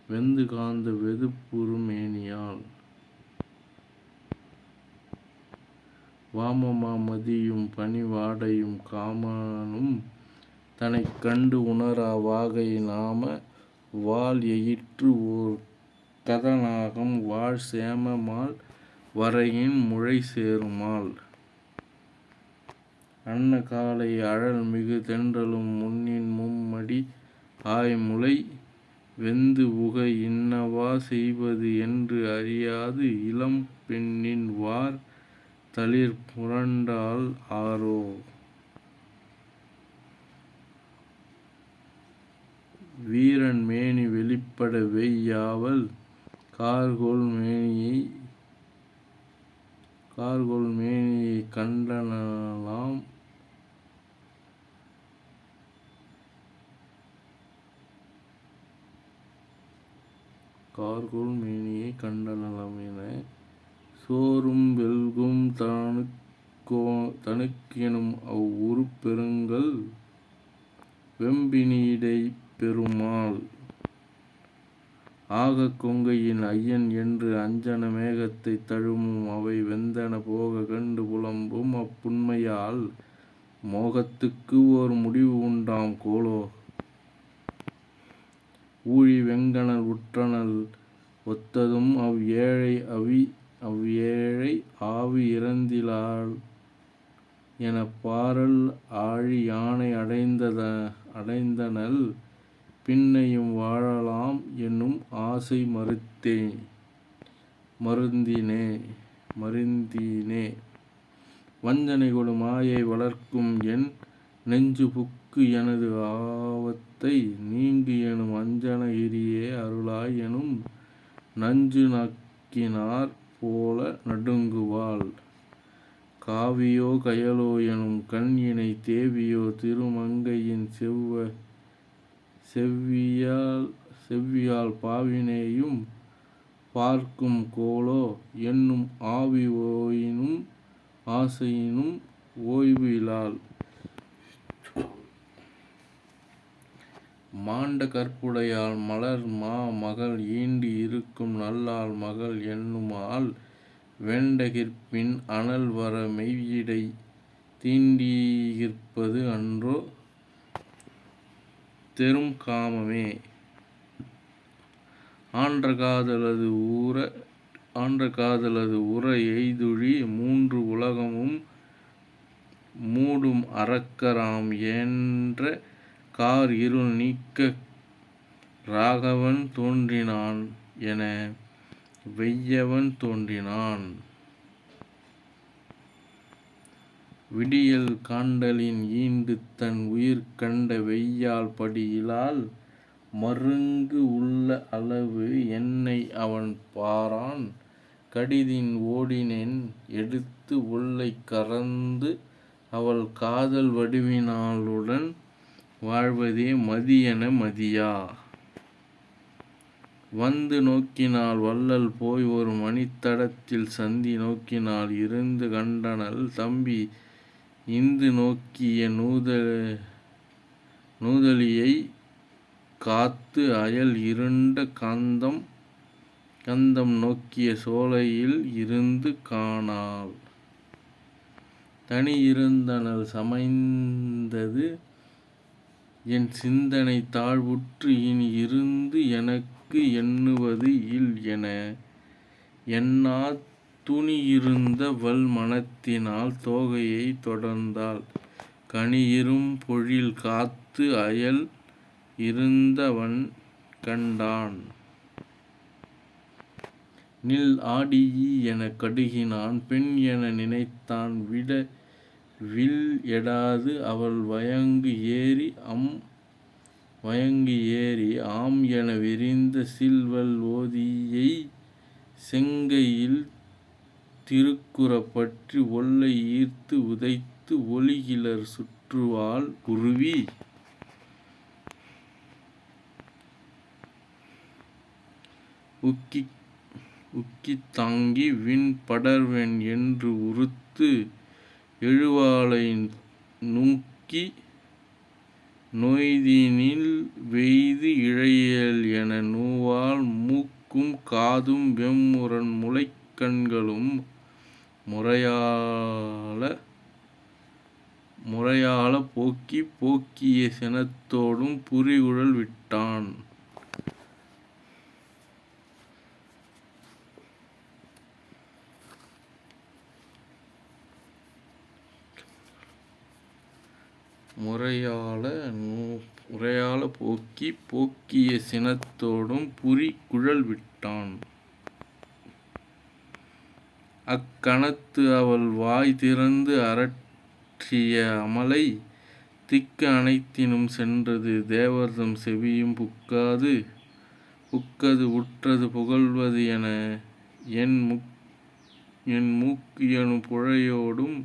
வெந்து காந்த வெதுப்புறு மேனியால். வாமமா மதியும் பனிவாடையும் காமனும் தனைக் கண்டு உணரா வாகை நாம வால் எயிற்று ஓர் கதநாகம் வாழ் சேம மால் வரையின் முழை சேருமால். அன்ன காலை அழல் மிகு தென்றலும் முன்னின் மும்மடி ஆய்முலை வெந்து உக இன்னவா செய்வது என்று அறியாது இளம் பெண்ணின் வார் தளிர் புரண்டால் ஆரோ. வீரன் மேனி வெளிப்பட வெய் யாவல் கார்கோள் மேனியை கண்டனலாம் என சோரும் வெல்கும் தனுக்கெனும் அவ் உருப்பெருங்கல் வெம்பினிடைப் பெருமாள். ஆகக் கொங்கையின் ஐயன் என்று அஞ்சன மேகத்தைத் தழுவும் அவை வெந்தன போக கண்டு புலம்பும் அப்புண்மையால் மோகத்துக்கு ஓர் முடிவு உண்டாம் கோலோ. ஊழி வெங்கணல் உற்றனள் ஒத்ததும் அவ்ஏழை ஆவி இறந்திலாள் எனப் பாரல் ஆழி யானை அடைந்தனள் பின்னையும் வாழலாம் என்னும் ஆசை மருந்தினே. வஞ்சனை கொடு மாயை வளர்க்கும் என் நெஞ்சு புக்கு எனது ஆவத்தை நீங்கு எனும் அஞ்சன கிரியே அருளாய் எனும் நஞ்சு நக்கினாற் போல நடுங்குவாள். காவியோ கயலோ எனும் கண் இணை தேவியோ திருமங்கையின் செவ்வியால் பாவினேயும் பார்க்கும் கோலோ என்னும் ஆவி ஓயினும் ஆசையினும் ஓய்வு இலாள். மாண்ட கற்புடையாள் மலர் மா மகள் ஈண்டு இருக்கும் நல்லாள் மகள் என்னுமால் வேண்டகிற்பின் அனல் வர மெய்யிடை தீண்டிகிற்பது அன்றோ தெறும் காமமே. ஆன்ற காதலது உற எய்துழி மூன்று உலகமும் மூடும் அரக்கராம் ஏன்ற கார் இருள் நீக்க ராகவன் தோன்றினான் என வெய்யவன் தோன்றினான். விடியல் காண்டலின் ஈண்டு தன் உயிர் கண்ட வெய்யாள் படி இலாள் மருங்கு உள்ள அளவு என்னை அவன் பாரான் கடிதின் ஓடினேன் எடுத்து ஒல்லைக் கறந்து அவள் காதல் வடிவினாளுடன் வாழ்வதே மதியென மதியா. வந்து நோக்கினாள் வள்ளல் போய் ஒரு மணித்தடத்தில் சந்தி நோக்கினாள் இருந்து கண்டனள் தம்பி இந்து நோக்கிய நூதலியைக் காத்து அயல் இருண்ட கந்தம் நோக்கிய சோலையில் இருந்து காணாள். தனி இருந்தனள் சமைந்தது என் சிந்தனை தாழ்வுற்று இனி இருந்து எனக்கு எண்ணுவது இல் என எண்ணாத் துணியிருந்த வள் மனத்தினால் தோகையைத் தொடர்ந்தாள் கனியிரும் பொழில் காத்து அயல் இருந்தவன் கண்டான். நில் ஆடியீ எனக் கடுகினான் பெண் என நினைத்தான் வில் எடாது அவள் வயங்கு ஏறி ஆம் என விரிந்த சில்வல் ஓதியை செங்கையில் திருக்குறப் பற்றி ஒல்லை ஈர்த்து உதைத்து ஒலிகிளர் சுற்றுவாள் குருவி. உக்கித் தாங்கி விண் படர்வென் என்று உறுத்து எழுவாளை நுக்கி நொய்தினில் வெய்து இழையேல் என நுவாள் மூக்கும் காதும் வெம்முரண் முலைக் கண்களும் முறையாளப் போக்கிய சினத்தோடும் புரிகுழல் விட்டான். முறையாளப் போக்கிய சினத்தோடும் புரிகுழல் விட்டான். அக்கணத்து அவள் வாய் திறந்து அரற்றிய அமளை திக்கு அனைத்தினும் சென்றது தேவர்தம் செவியும் புக்கது உற்றது புகழ்வது என என் மூக்கு எனும் புழையோடும்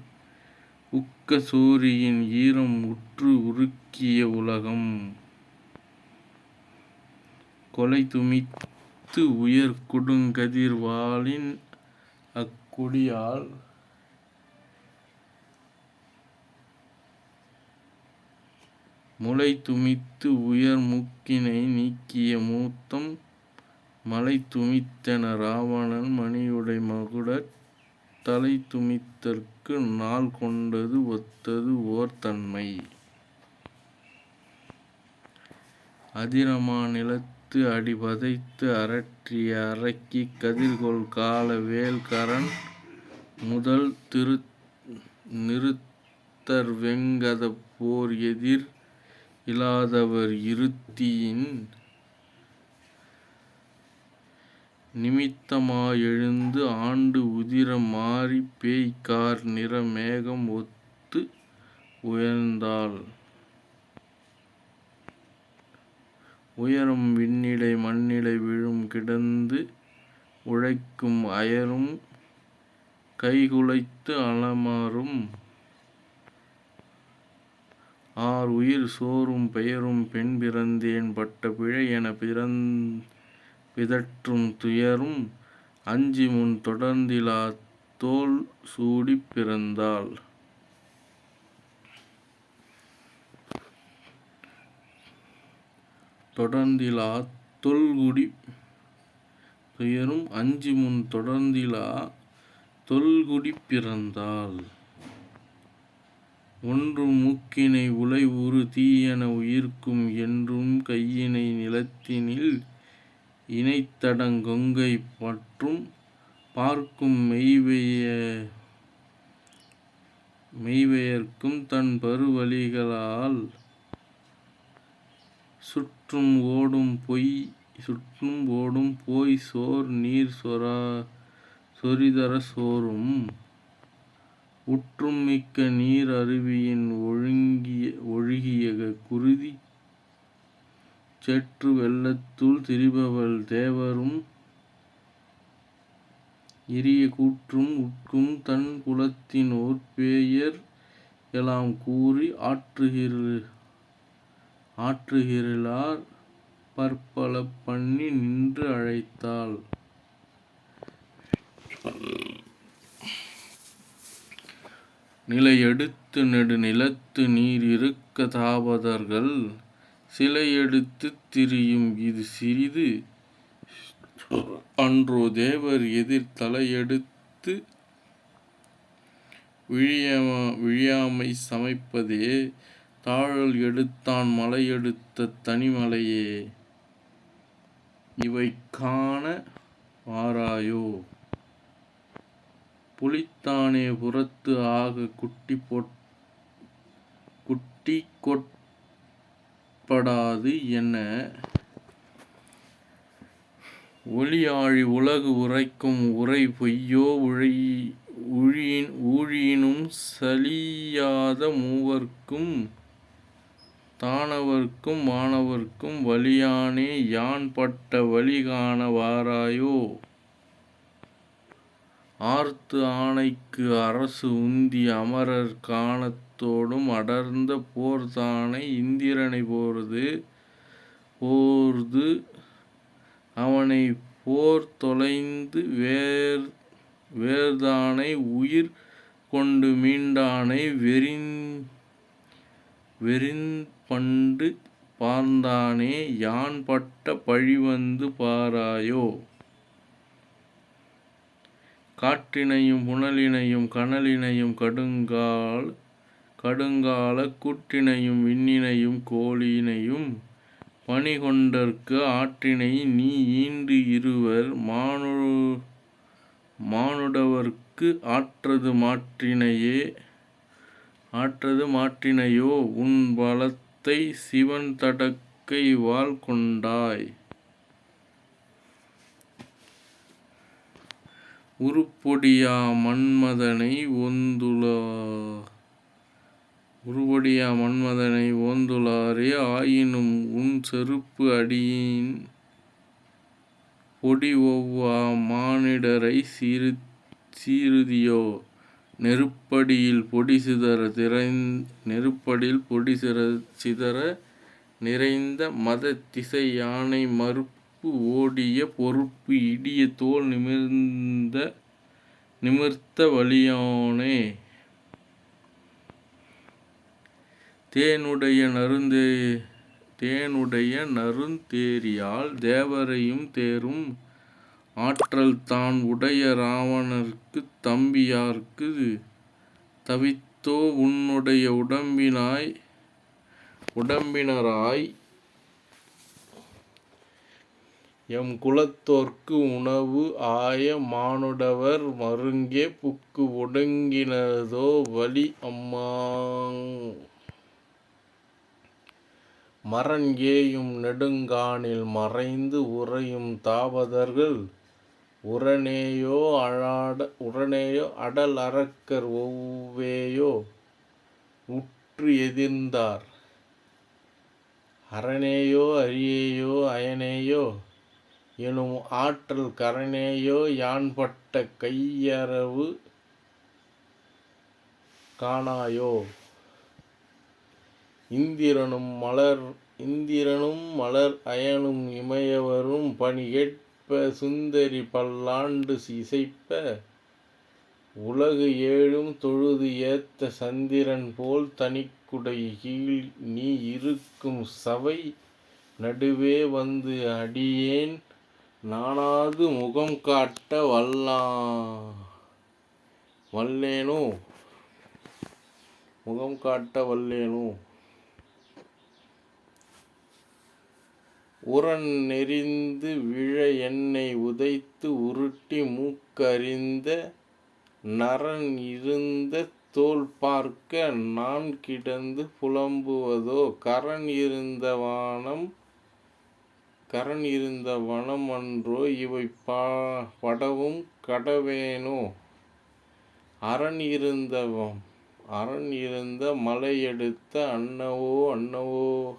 உக்க சோரியின் ஈரம் உற்று உருக்கிய உலகம். கொலை துமித்து உயர் கொடுங்கதிர் வாளின் அக்கொடியால் முலை துமித்து உயர் மூக்கினை நீக்கிய மூத்தம் மலை துமித்தென இராவணன் மணியுடை மகுடத் தலை துமித்தற்கு நாள் கொண்டது ஒத்தது ஓர் தன்மை. அதிரமா நிலத்து அடி பதைத்து அரற்றிய அரக்கிக் கதிர்கொள் கால வேல்கரன் முதல் நிறுத்தர்வெங் கதப்போர் எதிர் இலாதவர் இருத்தியின் நிமித்தமா எழுந்து ஆண்டு உதிர மாரிப் பேய்க்கார் நிற மேகம் ஒத்து உயர்ந்தாள். உயரும் விண்ணிடை மண்ணிடை விழும் கிடந்து உழைக்கும் அயரும் கைகுலைத்து அலமரும் ஆர் உயிர் சோரும் பெயரும் பெண் பிறந்தேன் பட்ட பிழை என பிதற்றும் துயரும் அஞ்சி முன் தொடர்ந்திலா தோள் சூடிப் பிறந்தாள். தொடர்ந்திலா தொல்குடி துயரும் அஞ்சி முன் தொடர்ந்திலா தொல்குடிப் பிறந்தாள். ஒன்றும் மூக்கினை உலை உறு தீயென உயிர்க்கும் என்றும் கையினை நிலத்தினில் இணைத்தடங் கொங்கை பற்றும் பார்க்கும் மெய்வெயர்க்கும் தன் பருவலிகளால் சுற்றும் ஓடும் போய் சோர் நீர் சொரிதர சோரும் உற்றும் மிக்க நீர் அருவியின் ஒழுகிய குருதி சேற்று வெள்ளத்துள் திரிபவள் தேவரும் இரிய கூற்றும் உட்கும் தன் குலத்தின் ஓர் பேயர் எலாம் கூறி ஆற்றுகிறிலார் பற்பல பண்ணி நின்று அழைத்தாள். நிலையெடுத்து நெடு நிலத்து நீர் இருக்க தாபதர்கள் சிலையெடுத்துத் திரியும் இது சிறிது அன்றோ தேவர் எதிர் தலையெடுத்து விழியாமை சமைப்பதே தாழல் எடுத்தான் மலையெடுத்த தனிமலையே இவை காண வாராயோ. புலித்தானே புறத்து ஆக குட்டி கொட்படாது என ஒளியாழி உலகு உரைக்கும் உரை பொய்யோ ஊழியினும் சலியாத மூவர்க்கும் தானவர்க்கும் வானவர்க்கும் வலியானே யான் பட்ட வலி காண வாராயோ. ஆர்த்து ஆணைக்கு அரசு உந்தி அமரர் காணத்தோடும் அடர்ந்த போர்தானை இந்திரனை போர்து அவனை போர் தொலைந்து வேர்தானை உயிர் கொண்டு மீண்டானை வெறின்பண்டு பார்ந்தானே யான் பட்ட பழிவந்து பாராயோ. காற்றினையும் புனலினையும் கனலினையும் கடுங்கால கூற்றினையும் விண்ணினையும் கோளினையும் பணிகொண்டற்கு ஆற்றினை நீ ஈண்டு இருவர் மானுடவர்க்கு ஆற்றது மாற்றினையோ உன் பலத்தை சிவன் தடக்கை வாள் கொண்டாய். உருப்பொடியா மன்மதனை ஓந்துளாரே ஆயினும் உன் செருப்பு அடியின் பொடி ஒவ்வா மானிடரை சீருதியோ. நெருப்படியில் பொடி சிதற நிறைந்த மத திசை யானை மறுப்பு ஓடிய பொறுப்பு இடிய தோல் நிமிர்த்த வலியோனே. தேனுடைய தேனுடைய நறுந்தேரியால் தேவரையும் தேரும் ஆற்றல் தான் உடைய இராவணர்க்குத் தம்பியார்க்குத் தவித்தோ உன்னுடைய உடம்பினராய் எம் குலத்தோர்க்கு உணவு ஆய மானுடவர் மருங்கே புக்கு ஒடுங்கினதோ வலி அம்மாங் மரண் ஏயும் நெடுங்கானில் மறைந்து உறையும் தாவதர்கள் உரனேயோ அடல் அரக்கர் ஒவ்வேயோ உற்று எதிர்ந்தார் அரணேயோ அரியேயோ அயனேயோ எனும் ஆற்றல் கரனேயோ யான்பட்ட கையறவு காணாயோ இந்திரனும் மலர் அயனும் இமையவரும் பணிகேட்ப சுந்தரி பல்லாண்டு இசைப்ப உலகு ஏழும் தொழுது ஏத்த சந்திரன் போல் தனிக்குடை கீழ் நீ இருக்கும் சபை நடுவே வந்து அடியேன் நாணாது முகம் காட்ட வல்லேனோ உரன் நெறிந்து விழ என்னை உதைத்து உருட்டி மூக்கறிந்த நரன் இருந்த தோள் பார்க்க நான் கிடந்து புலம்புவதோ கரன் இருந்த வனம் அன்றோ இவை படவும் கடவேனோ அரண் இருந்த மலையெடுத்த அண்ணாவோ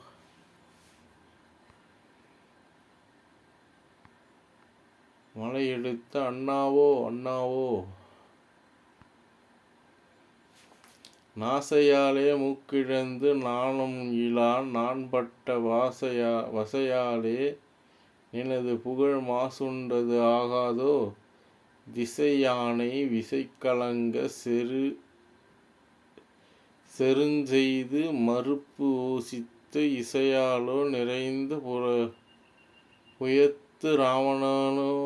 நாசையாலே மூக்கிழந்து நாணம் இலான் நான்பட்ட வசையாலே எனது புகழ் மாசுண்டது ஆகாதோ திசையானை விசைக்கலங்க செருஞ்செய்து மறுப்பு ஓசித்து இசையாலோ நிறைந்த புயத்து ராவணாவோ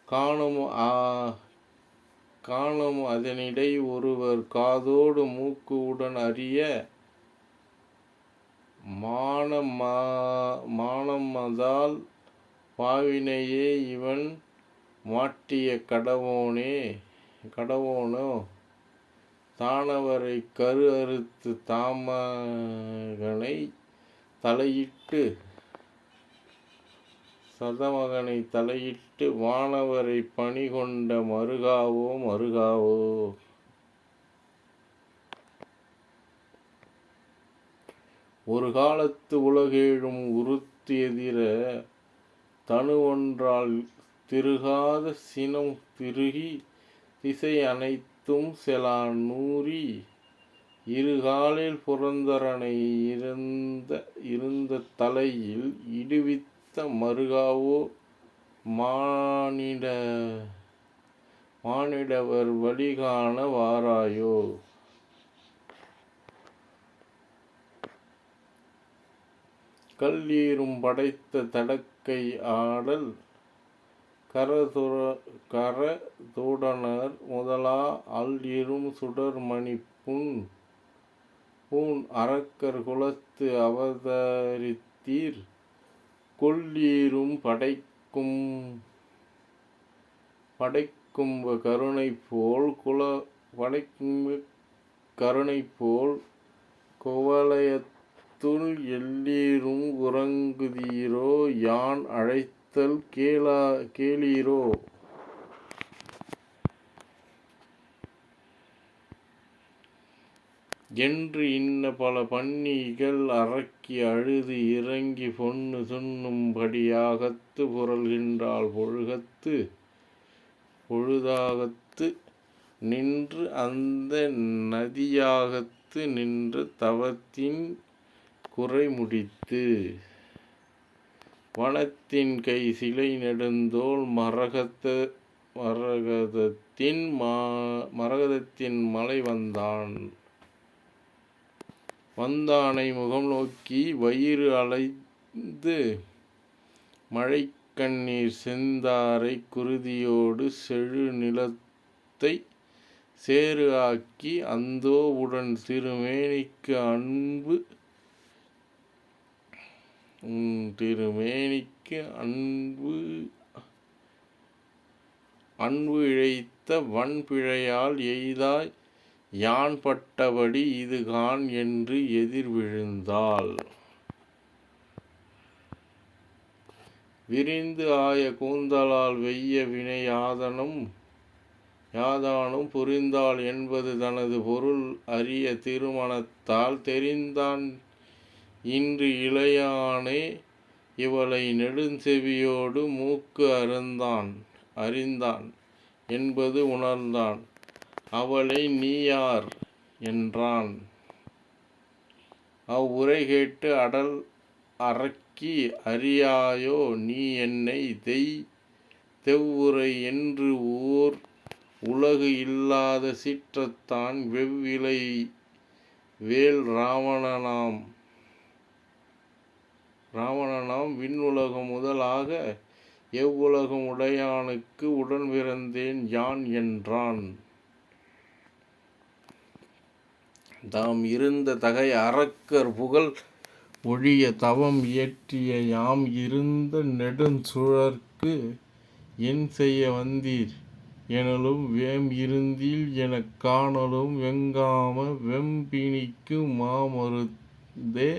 காணும் அதனிடை ஒருவர் காதோடு மூக்கு உடன் அறிய மானமதால் பாவினையே இவன் மாட்டிய கடவோனோ தானவரை கரு அறுத்து சதமகனை தலையிட்டு வானவரை பணி கொண்ட மருகாவோ ஒரு காலத்து உலகேழும் உறுத்து எதிர தனு ஒன்றால் திருகாத சினம் திருகி திசை அனைத்தும் செலான் நூறி இருகாலில் புரந்தரனை இருந்த தலையில் இடுவித்த மருகாவோ மானிடவர் வழிகாண வாராயோ கல்லீரும் படைத்த தடக்கை ஆடல் கரதூடனர் முதலா அல்இரும் சுடர்மணி பூண் அரக்கர் குலத்து அவதரித்தீர் கொல்லீரும் படைக்கும்ப கருணை போல் குவலயத்துள் எல்லீரும் உறங்குதீரோ யான் அழைத்தல் கேளீரோ என்று இன்ன பல பண்ணி இகழ் அரக்கி அழுது இறங்கி பொன்னு துண்ணும் படியாகத்து புரள்கின்றாள் பொழுதாகத்து நின்று அந்த நதியாகத்து நின்று தவத்தின் குறை முடித்து வனத்தின் கை சிலை நெடுந்தோள் மரகதத்தின் மலை வந்தானை முகம் நோக்கி வயிறு அலைந்து மழைக்கண்ணீர் செந்தாரை குருதியோடு செழு நிலத்தை சேறு ஆக்கி அந்தோ உடன் திருமேனிக்கு அன்பு இழைத்த வன்பிழையால் எய்தாய் யான் பட்டபடி இதுகாண் என்று எதிர் விழுந்தாள். விரிந்து ஆய கூந்தலால் வெய்ய வினை யாதானும் புரிந்தாள் என்பது தனது பொருள் அறிய திருமணத்தால் தெரிந்தான் இன்று இளையானே இவளை நெடுஞ்செவியோடு மூக்கு அறிந்தான் என்பது உணர்ந்தான். அவளை நீ யார் என்றான். அவ்வுரை கேட்டு அடல் அரக்கி அறியாயோ நீ என்னை தெவ்வுரை என்று ஓர் உலகு இல்லாத சீற்றத்தான் வெவ்விலை வேல் ராவணனாம் விண்ணுலகம் முதலாக எவ்வுலகம் உடையானுக்கு உடன் பிறந்தேன் யான் என்றான். தாம் இருந்த தகை அரக்கர் புகழ் ஒழிய தவம் இயற்றிய யாம் இருந்த நெடுஞ்சுழற்கு என் செய்ய வந்தீர் எனலும் வேம் இருந்தீல் எனக் காணலும் வெங்காம வெம்பிணிக்கு மாமருதே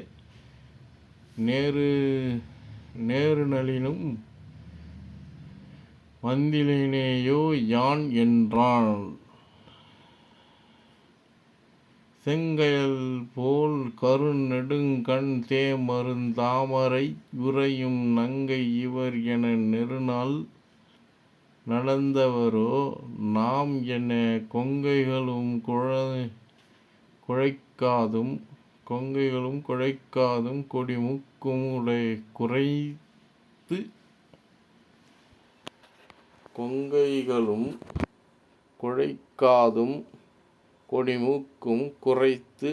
நேருநலினும் வந்திலேனேயோ யான் என்றான். செங்கயல் போல் கருநெடுங்கண் தேமருந்தாமரை உறையும் நங்கை இவர் என நெடுநாள் நடந்தவரோ நாம் என கொங்கைகளும் குழைக்காதும் கொடிமுக்கும் குறைத்து